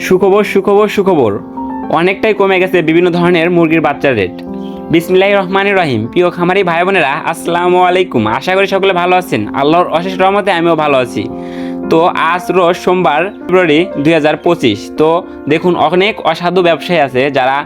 সুখবর সুখবর সুখবর, অনেকটাই কমে গেছে বিভিন্ন ধরনের মুরগির বাচ্চার রেট। বিসমিল্লাহির রহমানির রহিম। প্রিয় খামারি ভাই বোনেরা, আসসালামু আলাইকুম। আশা করি সকলে ভালো আছেন। আল্লাহর অশেষ রহমতে আমিও ভালো আছি। তো আজ রোজ সোমবার, ফেব্রুয়ারি 2025। তো দেখুন, অনেক অসাধু ব্যবসায়ী আছে যারা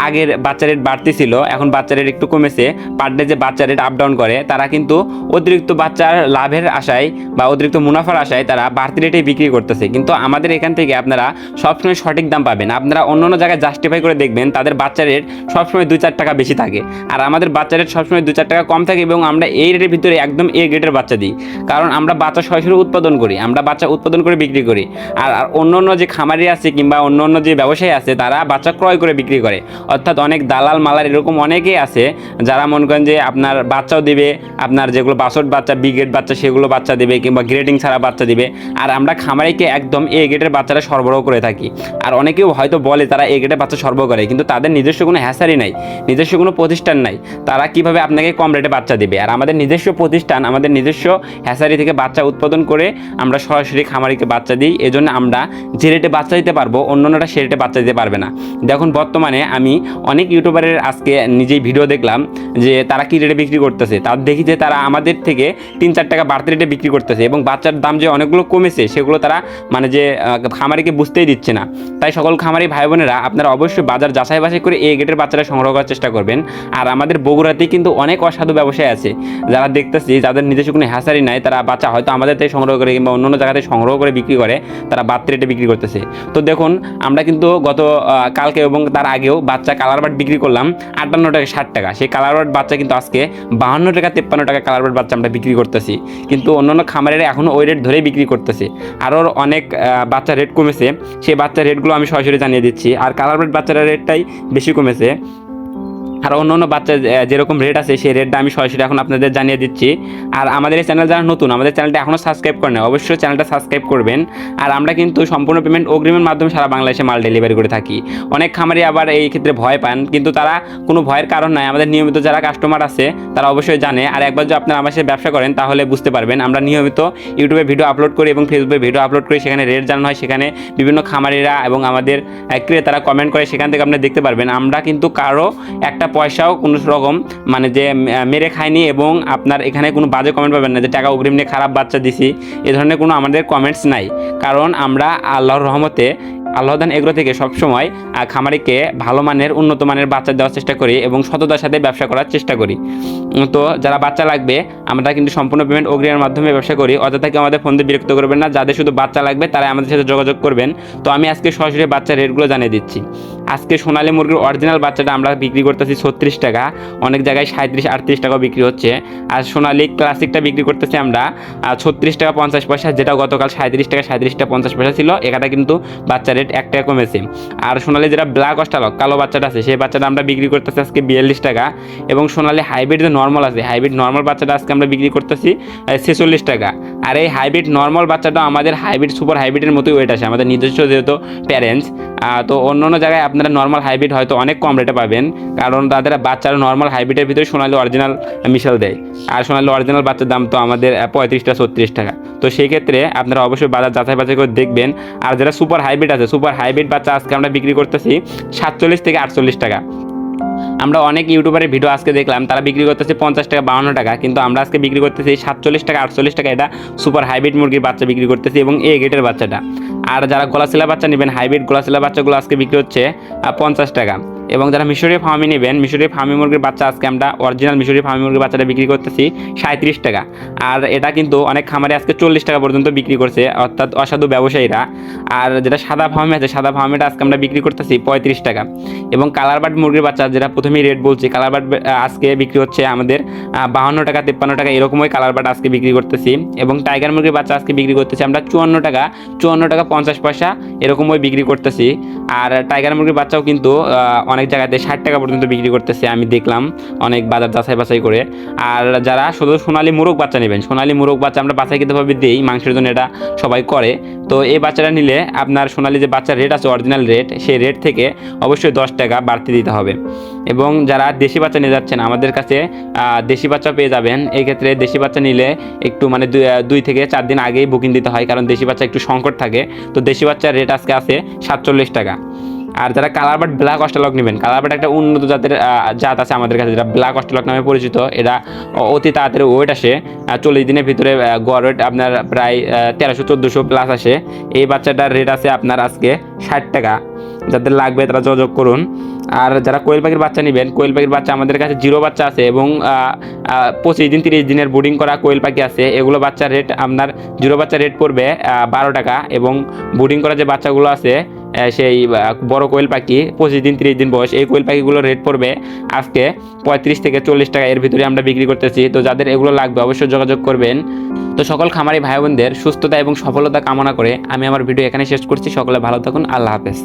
আগের বাচ্চা রেট বাড়তি ছিল, এখন বাচ্চা রেট একটু কমেছে। পার ডে যে বাচ্চা রেট আপ ডাউন করে, তারা কিন্তু অতিরিক্ত বাচ্চার লাভের আশায় বা অতিরিক্ত মুনাফার আশায় তারা বাড়তি রেটে বিক্রি করতেছে। কিন্তু আমাদের এখান থেকে আপনারা সবসময় সঠিক দাম পাবেন। আপনারা অন্য অন্য জায়গায় জাস্টিফাই করে দেখবেন, তাদের বাচ্চা রেট সবসময় 2-4 টাকা বেশি থাকে, আর আমাদের বাচ্চা রেট সবসময় 2-4 টাকা কম থাকে। এবং আমরা এই রেটের ভিতরে একদম এ গ্রেডের বাচ্চা দিই, কারণ আমরা বাচ্চা সরাসরি উৎপাদন করি, আমরা বাচ্চা উৎপাদন করে বিক্রি করি। আর অন্য অন্য যে খামারি আছে কিংবা অন্য অন্য যে ব্যবসায়ী আছে, তারা বাচ্চা ক্রয় করে বিক্রি করে। অর্থাৎ অনেক দালাল মালার এরকম অনেকেই আছে যারা মনে করেন যে আপনার বাচ্চাও দিবে, আপনার যেগুলো বাসট বাচ্চা, বি গ্রেড বাচ্চা, সেগুলো বাচ্চা দেবে, কিংবা গ্রেডিং ছাড়া বাচ্চা দিবে। আর আমরা খামারিকে একদম এ গ্রেডের বাচ্চাটা সরবরাহ করে থাকি। আর অনেকেও হয়তো বলে তারা এ গ্রেডের বাচ্চা সরবরাহ করে, কিন্তু তাদের নিজস্ব কোনো হ্যাসারি নাই, নিজস্ব কোনো প্রতিষ্ঠান নাই। তারা কিভাবে আপনাকে কম রেটে বাচ্চা দেবে? আর আমাদের নিজস্ব প্রতিষ্ঠান, আমাদের নিজস্ব হ্যাসারি থেকে বাচ্চা উৎপাদন করে আমরা সরাসরি খামারিকে বাচ্চা দিই। এজন্য আমরা যে রেটে বাচ্চা দিতে পারবো, অন্যরা সে রেটে বাচ্চা দিতে পারবে না। দেখুন, বর্তমানে আমি অনেক ইউটিউবারের আজকে নিজেই ভিডিও দেখলাম যে তারা কী রেটে বিক্রি করতেছে। তার দেখি যে তারা আমাদের থেকে 3-4 টাকা বাড়তি রেটে বিক্রি করতেছে, এবং বাচ্চার দাম যে অনেকগুলো কমেছে সেগুলো তারা মানে যে খামারিকে বুঝতেই দিচ্ছে না। তাই সকল খামারি ভাই বোনেরা, আপনারা অবশ্যই বাজার যাচাই বাছাই করে এই গেটের বাচ্চারা সংগ্রহ করার চেষ্টা করবেন। আর আমাদের বগুড়াতেই কিন্তু অনেক অসাধু ব্যবসায়ী আছে যারা দেখতেছি যাদের নিজস্ব কোনো হ্যাসারি নাই, তারা বাচ্চা হয়তো আমাদের থেকে সংগ্রহ করে কিংবা অন্য অন্য জায়গাতে সংগ্রহ করে বিক্রি করে, তারা বাড়তি রেটে বিক্রি করতেছে। তো দেখুন, আমরা কিন্তু গত কালকে এবং তার আগেও বাচ্চা কালার বাট বিক্রি করলাম 58 টাকা 60 টাকা। সেই কালার বাট বাচ্চা কিন্তু আজকে 52 টাকা 53 টাকা কালার বাট বাচ্চা আমরা বিক্রি করতেছি। কিন্তু অন্যান্য খামারেরা এখনও ওই রেট ধরেই বিক্রি করতেছে। আরও অনেক বাচ্চা রেট কমেছে, সেই বাচ্চার রেটগুলো আমি সরাসরি জানিয়ে দিচ্ছি। আর কালার বাট বাচ্চার রেটটাই বেশি কমেছে। আর অন্য অন্য বাচ্চা যেরকম রেট আছে, সেই রেটটা আমি সরাসরি এখন আপনাদের জানিয়ে দিচ্ছি। আর আমাদের এই চ্যানেল যারা নতুন, আমাদের চ্যানেলটা এখনও সাবস্ক্রাইব করেন, অবশ্যই চ্যানেলটা সাবস্ক্রাইব করবেন। আর আমরা কিন্তু সম্পূর্ণ পেমেন্ট অগ্রিমের মাধ্যমে সারা বাংলাদেশে মাল ডেলিভারি করে থাকি। অনেক খামারি আবার এই ক্ষেত্রে ভয় পান, কিন্তু তারা কোনো ভয়ের কারণ নাই। আমাদের নিয়মিত যারা কাস্টমার আছে তারা অবশ্যই জানে। আর একবার যদি আপনারা আমার সাথে ব্যবসা করেন তাহলে বুঝতে পারবেন, আমরা নিয়মিত ইউটিউবে ভিডিও আপলোড করি এবং ফেসবুকে ভিডিও আপলোড করি। সেখানে রেট জানানো হয়, সেখানে বিভিন্ন খামারিরা এবং আমাদের ক্রেতারা কমেন্ট করে, সেখান থেকে আপনি দেখতে পারবেন আমরা কিন্তু কারো একটা পয়সাও কোনো রকম মানে যে মেরে খাইনি। এবং আপনার এখানে কোনো বাজে কমেন্ট পাবেন না যে টাকা অগ্রিম নিয়ে খারাপ বাচ্চা দিছি, এ ধরনের কোনো আমাদের কমেন্টস নাই। কারণ আমরা আল্লাহর রহমতে আল্লাহদান এগুলো থেকে সবসময় খামারিকে ভালো মানের উন্নত মানের বাচ্চা দেওয়ার চেষ্টা করি এবং সততার সাথে ব্যবসা করার চেষ্টা করি। তো যারা বাচ্চা লাগবে, আমরা কিন্তু সম্পূর্ণ পেমেন্ট অগ্রিমের মাধ্যমে ব্যবসা করি। অযথা কেউ আমাদের ফোন দিয়ে বিরক্ত করবেন না। যাদের শুধু বাচ্চা লাগবে তারা আমাদের সাথে যোগাযোগ করবেন। তো আমি আজকে সরাসরি বাচ্চার রেটগুলো জানিয়ে দিচ্ছি। আজকে সোনালী মুরগির অরিজিনাল বাচ্চাটা আমরা বিক্রি করতেছি 36 টাকা, অনেক জায়গায় 37-38 টাকাও বিক্রি হচ্ছে। আর সোনালী ক্লাসিকটা বিক্রি করতেছি আমরা 36 টাকা 50 পয়সা, যেটা গতকাল 37 টাকা 50 পয়সা ছিল। এটা কিন্তু বাচ্চা রেট 1 টাকা কমেছে। আর সোনালী যেটা ব্ল্যাক অস্ট্রালক কালো বাচ্চাটা আছে, সেই বাচ্চাটা আমরা বিক্রি করতেছি আজকে 42 টাকা। এবং সোনালী হাইব্রিড যে নর্মাল আছে, হাইব্রিড নর্মাল বাচ্চাটা আজকে আমরা বিক্রি করতেছি 46 টাকা। আর এই হাইব্রিড নর্মাল বাচ্চাটা আমাদের হাইব্রিড সুপার হাইব্রিডের মতোই ওয়েট আসে, আমাদের নিজস্ব যেহেতু প্যারেন্টস। তো অন্য অন্য জায়গায় আপনারা নর্মাল হাইব্রিড হয়তো অনেক কম রেটে পাবেন, কারণ তাদের বাচ্চারা নর্মাল হাইব্রিডের ভিতরে সোনালী অরিজিনাল মিশাল দেয়। আর সোনালী অরিজিনাল বাচ্চার দাম তো আমাদের 35-36 টাকা। তো সেই ক্ষেত্রে আপনারা অবশ্যই বাজার যাচাই বাছাই করে দেখবেন। আর যারা সুপার হাইব্রিড আছে, সুপার হাইব্রিড বাচ্চা আজকে আমরা বিক্রি করতেছি 47 থেকে 48 টাকা। আমরা অনেক ইউটিউবারের ভিডিও আজকে দেখলাম, তারা বিক্রি করতেছে 50 টাকা 52 টাকা, কিন্তু আমরা আজকে বিক্রি করতেছি 47 টাকা 48 টাকা। এটা সুপার হাইব্রিড মুরগির বাচ্চা বিক্রি করতেছি এবং এ গেটের বাচ্চাটা। আর যারা গলাশিলা বাচ্চা নেবেন, হাইব্রিড গলাশিলা বাচ্চাগুলো আজকে বিক্রি হচ্ছে 50 টাকা। এবং যারা মিশরীয় ফার্মি নেবেন, মিশরীয় ফার্মি মুরগির বাচ্চা আজকে আমরা অরিজিনাল মিশরীয় ফার্মি মুরগির বাচ্চাটা বিক্রি করতেছি 37 টাকা। আর এটা কিন্তু অনেক খামারে আজকে 40 টাকা পর্যন্ত বিক্রি করছে, অর্থাৎ অসাধু ব্যবসায়ীরা। আর যেটা সাদা ফার্মি আছে, সাদা ফার্মিটা আজকে আমরা বিক্রি করতেছি 35 টাকা। এবং কালার বাট মুরগির বাচ্চা, যেটা প্রথমেই রেট বলছি, কালার বাট আজকে বিক্রি হচ্ছে আমাদের 52 টাকা 53 টাকা, এরকমই কালার বাট আজকে বিক্রি করতেছি। এবং টাইগার মুরগির বাচ্চা আজকে বিক্রি করতেছি আমরা 54 টাকা 50 পয়সা, এরকমই বিক্রি করতেছি। আর টাইগার মুরগির বাচ্চাও কিন্তু অনেক জায়গাতে 60 টাকা পর্যন্ত বিক্রি করতেছে, আমি দেখলাম অনেক বাজার যাচাই বাছাই করে। আর যারা শুধু সোনালী মোরগ বাচ্চা নেবেন, সোনালী মোরগ বাচ্চা আমরা বাছাইকৃতভাবে দিই, মাংসের জন্য এটা সবাই করে। তো এই বাচ্চাটা নিলে আপনার সোনালী যে বাচ্চার রেট আছে অরিজিনাল রেট, সেই রেট থেকে অবশ্যই 10 টাকা বাড়তি দিতে হবে। এবং যারা দেশি বাচ্চা নিয়ে যাচ্ছেন আমাদের কাছে দেশি বাচ্চা পেয়ে যাবেন। এই ক্ষেত্রে দেশি বাচ্চা নিলে একটু মানে 2 থেকে 4 দিন আগেই বুকিং দিতে হয়, কারণ দেশি বাচ্চা একটু সংকট থাকে। তো দেশি বাচ্চার রেট আজকে আছে 47 টাকা। আর যারা কালারবার্ড ব্ল্যাক অস্ট্রালক নেবেন, কালারবার্ড একটা উন্নত জাতের জাত আছে আমাদের কাছে, যেটা ব্ল্যাক অস্ট্রালক নামে পরিচিত। এটা অতি তাড়াতাড়ি ওয়েট আসে, 40 দিনের ভিতরে গড় ওয়েট আপনার প্রায় 1300-1400 প্লাস আসে। এই বাচ্চাটার রেট আছে আপনার আজকে 60 টাকা। যাদের লাগবে তারা যোগাযোগ করুন। আর যারা কোয়েল পাখির বাচ্চা নেবেন, কোয়েল পাখির বাচ্চা আমাদের কাছে জিরো বাচ্চা আছে এবং 25 দিন 30 দিনের ব্রুডিং করা কোয়েল পাখি আছে। এগুলো বাচ্চার রেট আপনার জিরো বাচ্চার রেট পড়বে 12 টাকা, এবং ব্রুডিং করা যে বাচ্চাগুলো আছে সেই বড় কোয়েল পাখি 25 দিন 30 দিন বয়স, এই কোয়েল পাখিগুলোর রেট পড়বে আজকে 35 থেকে 40 টাকা, এর ভিতরে আমরা বিক্রি করতেছি। তো যাদের এগুলো লাগবে অবশ্যই যোগাযোগ করবেন। তো সকল খামারি ভাই বোনদের সুস্থতা এবং সফলতা কামনা করে আমি আমার ভিডিও এখানে শেষ করছি। সকলে ভালো থাকুন, আল্লাহ হাফেজ।